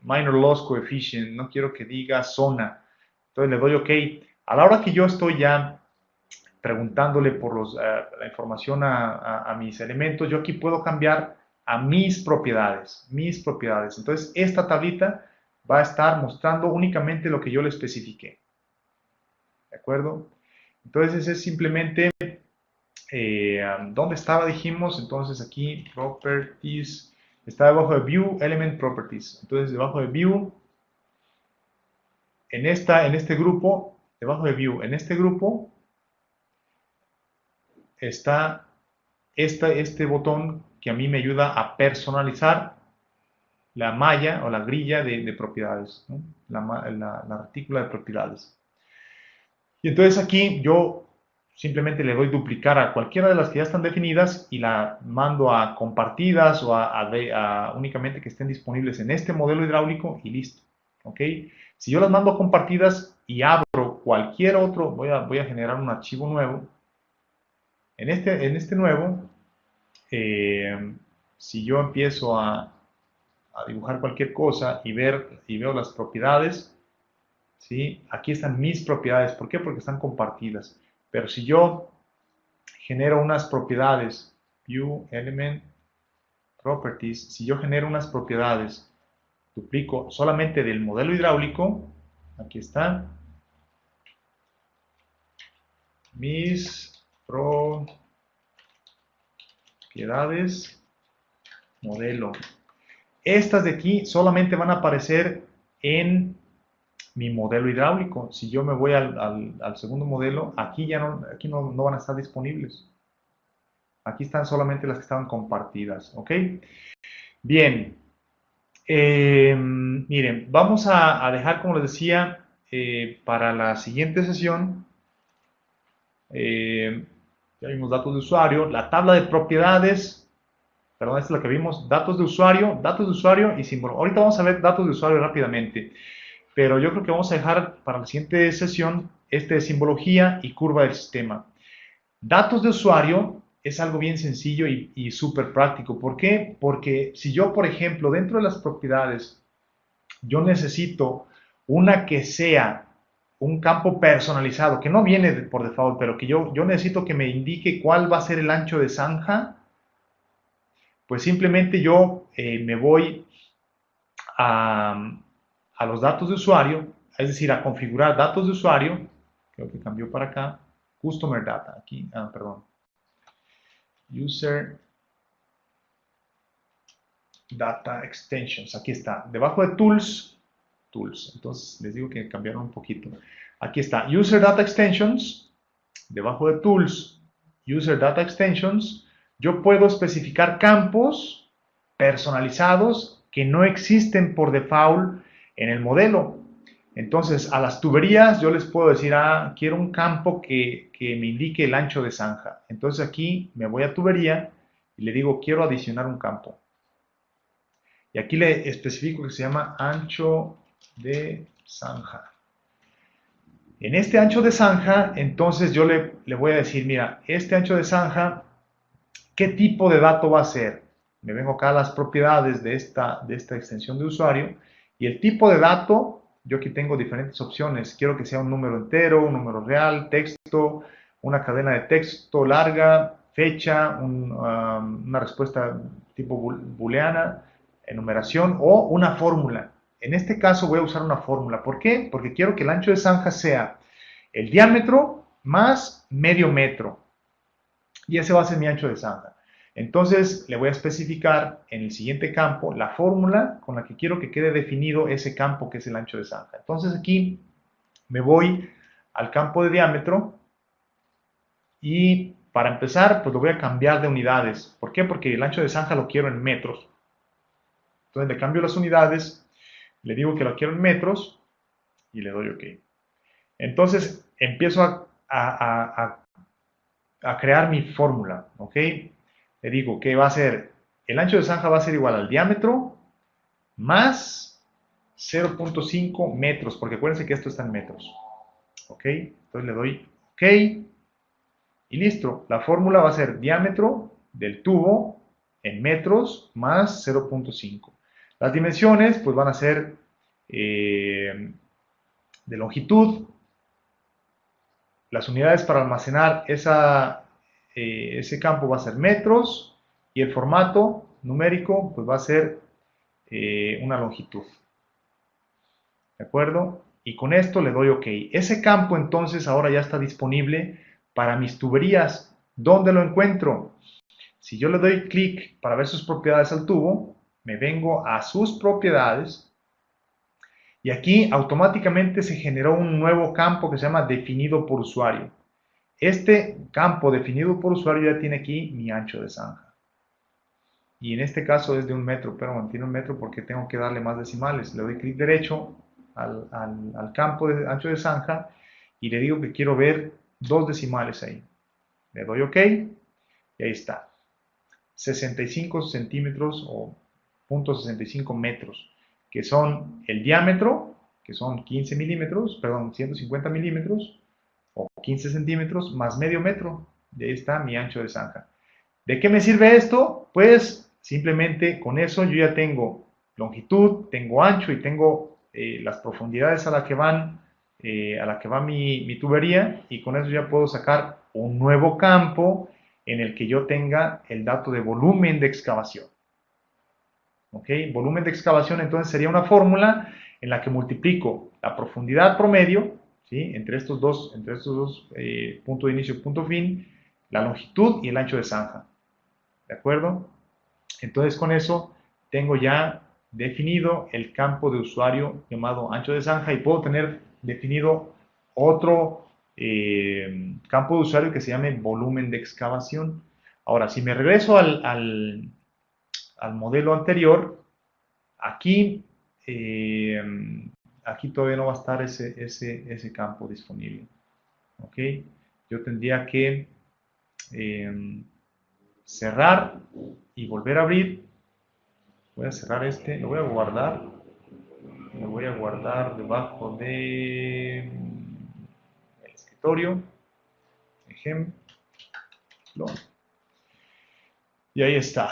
minor loss coefficient, no quiero que diga zona. Entonces le doy OK. A la hora que yo estoy ya preguntándole por la información a mis elementos, yo aquí puedo cambiar a mis propiedades, mis propiedades. Entonces, esta tablita va a estar mostrando únicamente lo que yo le especifiqué. ¿De acuerdo? Entonces, ese es simplemente, ¿dónde estaba? Dijimos, entonces aquí, Properties, está debajo de View, Element Properties. Entonces, debajo de View, en este grupo, debajo de View, en este grupo, está este botón que a mí me ayuda a personalizar la malla o la grilla de propiedades, ¿no? La retícula de propiedades. Y entonces aquí yo simplemente le doy duplicar a cualquiera de las que ya están definidas y la mando a compartidas o únicamente que estén disponibles en este modelo hidráulico y listo. ¿Ok? Si yo las mando a compartidas y abro cualquier otro, voy a generar un archivo nuevo. En este nuevo, si yo empiezo a dibujar cualquier cosa y veo las propiedades, ¿sí? Aquí están mis propiedades. ¿Por qué? Porque están compartidas. Pero si yo genero unas propiedades, View, Element, Properties, si yo genero unas propiedades, duplico solamente del modelo hidráulico, aquí está, mis propiedades, modelo. Estas de aquí solamente van a aparecer en mi modelo hidráulico. Si yo me voy al segundo modelo, aquí no van a estar disponibles. Aquí están solamente las que estaban compartidas, ¿ok? Bien, miren, vamos a dejar, como les decía, para la siguiente sesión, ya vimos datos de usuario, la tabla de propiedades, perdón, esta es la que vimos, datos de usuario y símbolo. Ahorita vamos a ver datos de usuario rápidamente, pero yo creo que vamos a dejar para la siguiente sesión este de simbología y curva del sistema. Datos de usuario es algo bien sencillo y súper práctico. ¿Por qué? Porque si yo, por ejemplo, dentro de las propiedades, yo necesito una que sea un campo personalizado, que no viene por default, pero que yo necesito que me indique cuál va a ser el ancho de zanja, pues simplemente yo me voy a los datos de usuario, es decir, a configurar datos de usuario, creo que cambió para acá, Customer Data, aquí, perdón, User Data Extensions, aquí está, debajo de Tools, entonces les digo que cambiaron un poquito, aquí está, User Data Extensions, debajo de Tools, User Data Extensions, yo puedo especificar campos personalizados que no existen por default en el modelo. Entonces, a las tuberías yo les puedo decir, quiero un campo que me indique el ancho de zanja. Entonces aquí me voy a tubería y le digo, quiero adicionar un campo. Y aquí le especifico que se llama ancho de zanja. En este ancho de zanja, entonces yo le voy a decir, mira, este ancho de zanja, ¿qué tipo de dato va a ser? Me vengo acá a las propiedades de esta extensión de usuario y el tipo de dato, yo aquí tengo diferentes opciones. Quiero que sea un número entero, un número real, texto, una cadena de texto larga, fecha, una respuesta tipo booleana, enumeración o una fórmula. En este caso voy a usar una fórmula. ¿Por qué? Porque quiero que el ancho de zanja sea el diámetro más medio metro. Y ese va a ser mi ancho de zanja. Entonces le voy a especificar en el siguiente campo la fórmula con la que quiero que quede definido ese campo que es el ancho de zanja. Entonces aquí me voy al campo de diámetro y para empezar pues lo voy a cambiar de unidades. ¿Por qué? Porque el ancho de zanja lo quiero en metros. Entonces le cambio las unidades, le digo que lo quiero en metros y le doy OK. Entonces empiezo a crear mi fórmula, ¿ok? Le digo que va a ser, el ancho de zanja va a ser igual al diámetro más 0.5 metros, porque acuérdense que esto está en metros, ¿ok? Entonces le doy OK y listo. La fórmula va a ser diámetro del tubo en metros más 0.5. Las dimensiones pues van a ser de longitud las unidades para almacenar ese campo va a ser metros y el formato numérico pues va a ser una longitud. ¿De acuerdo? Y con esto le doy OK. Ese campo entonces ahora ya está disponible para mis tuberías. ¿Dónde lo encuentro? Si yo le doy clic para ver sus propiedades al tubo, me vengo a sus propiedades y aquí automáticamente se generó un nuevo campo que se llama definido por usuario. Este campo definido por usuario ya tiene aquí mi ancho de zanja. Y en este caso es de 1 metro, pero mantiene 1 metro porque tengo que darle más decimales. Le doy clic derecho al campo de ancho de zanja y le digo que quiero ver 2 decimales ahí. Le doy OK y ahí está. 65 centímetros o 0.65 metros, que son el diámetro, que son 15 milímetros, perdón, 150 milímetros o 15 centímetros más medio metro. Y ahí está mi ancho de zanja. ¿De qué me sirve esto? Pues simplemente con eso yo ya tengo longitud, tengo ancho y tengo las profundidades a la que va mi tubería, y con eso ya puedo sacar un nuevo campo en el que yo tenga el dato de volumen de excavación. ¿Ok? Volumen de excavación entonces sería una fórmula en la que multiplico la profundidad promedio, ¿sí? entre estos dos punto de inicio y punto fin, la longitud y el ancho de zanja. ¿De acuerdo? Entonces con eso tengo ya definido el campo de usuario llamado ancho de zanja y puedo tener definido otro campo de usuario que se llame volumen de excavación. Ahora, si me regreso al modelo anterior, aquí, aquí todavía no va a estar ese campo disponible. ¿Ok? Yo tendría que cerrar y volver a abrir. Voy a cerrar este, lo voy a guardar. Lo voy a guardar debajo de el escritorio. Ejemplo. Y ahí está.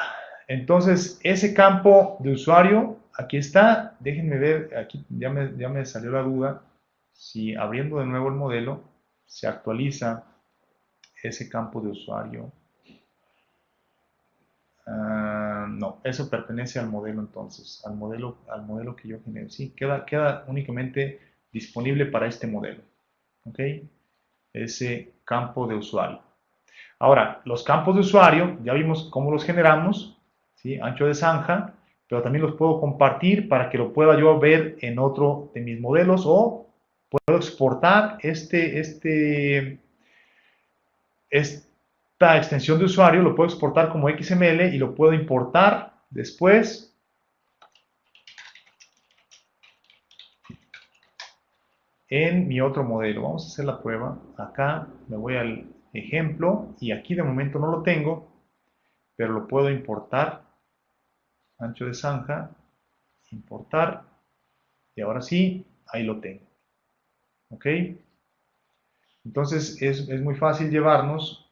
Entonces, ese campo de usuario, aquí está. Déjenme ver, aquí ya me salió la duda. Si abriendo de nuevo el modelo, se actualiza ese campo de usuario. No, eso pertenece al modelo entonces, al modelo que yo generé. Sí, queda únicamente disponible para este modelo. ¿Ok? Ese campo de usuario. Ahora, los campos de usuario, ya vimos cómo los generamos, ¿sí? Ancho de zanja, pero también los puedo compartir para que lo pueda yo ver en otro de mis modelos, o puedo exportar esta extensión de usuario, lo puedo exportar como XML y lo puedo importar después en mi otro modelo. Vamos a hacer la prueba. Acá me voy al ejemplo y aquí de momento no lo tengo, pero lo puedo importar. Ancho de zanja, importar, y ahora sí, ahí lo tengo. ¿Ok? Entonces es muy fácil llevarnos.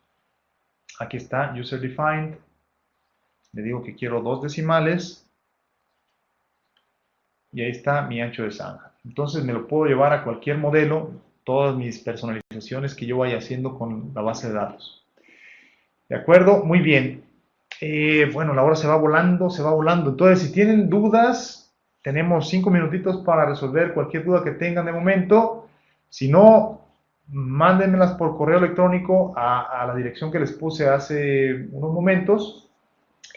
Aquí está, user defined. Le digo que quiero 2 decimales. Y ahí está mi ancho de zanja. Entonces me lo puedo llevar a cualquier modelo, todas mis personalizaciones que yo vaya haciendo con la base de datos. ¿De acuerdo? Muy bien. Bueno, la hora se va volando, se va volando. Entonces, si tienen dudas, tenemos 5 minutitos para resolver cualquier duda que tengan de momento. Si no, mándenmelas por correo electrónico a la dirección que les puse hace unos momentos.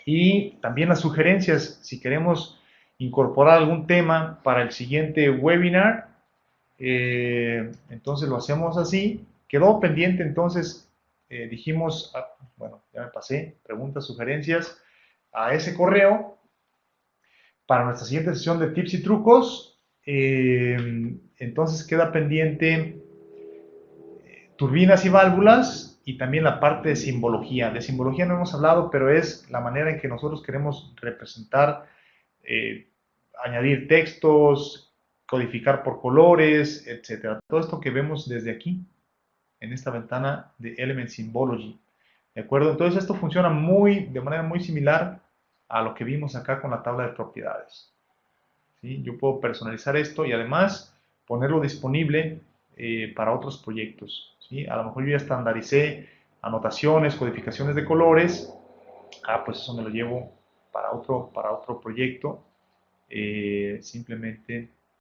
Y también las sugerencias, si queremos incorporar algún tema para el siguiente webinar, entonces lo hacemos así. Quedó pendiente entonces, dijimos, bueno, ya me pasé, preguntas, sugerencias a ese correo para nuestra siguiente sesión de tips y trucos. Entonces queda pendiente turbinas y válvulas y también la parte de simbología. De simbología no hemos hablado, pero es la manera en que nosotros queremos representar, añadir textos, codificar por colores, etcétera. Todo esto que vemos desde aquí, en esta ventana de Element Symbology. ¿De acuerdo? Entonces esto funciona de manera muy similar a lo que vimos acá con la tabla de propiedades. ¿Sí? Yo puedo personalizar esto y además ponerlo disponible para otros proyectos, ¿sí? A lo mejor yo ya estandaricé anotaciones, codificaciones de colores, pues eso me lo llevo para otro proyecto. Simplemente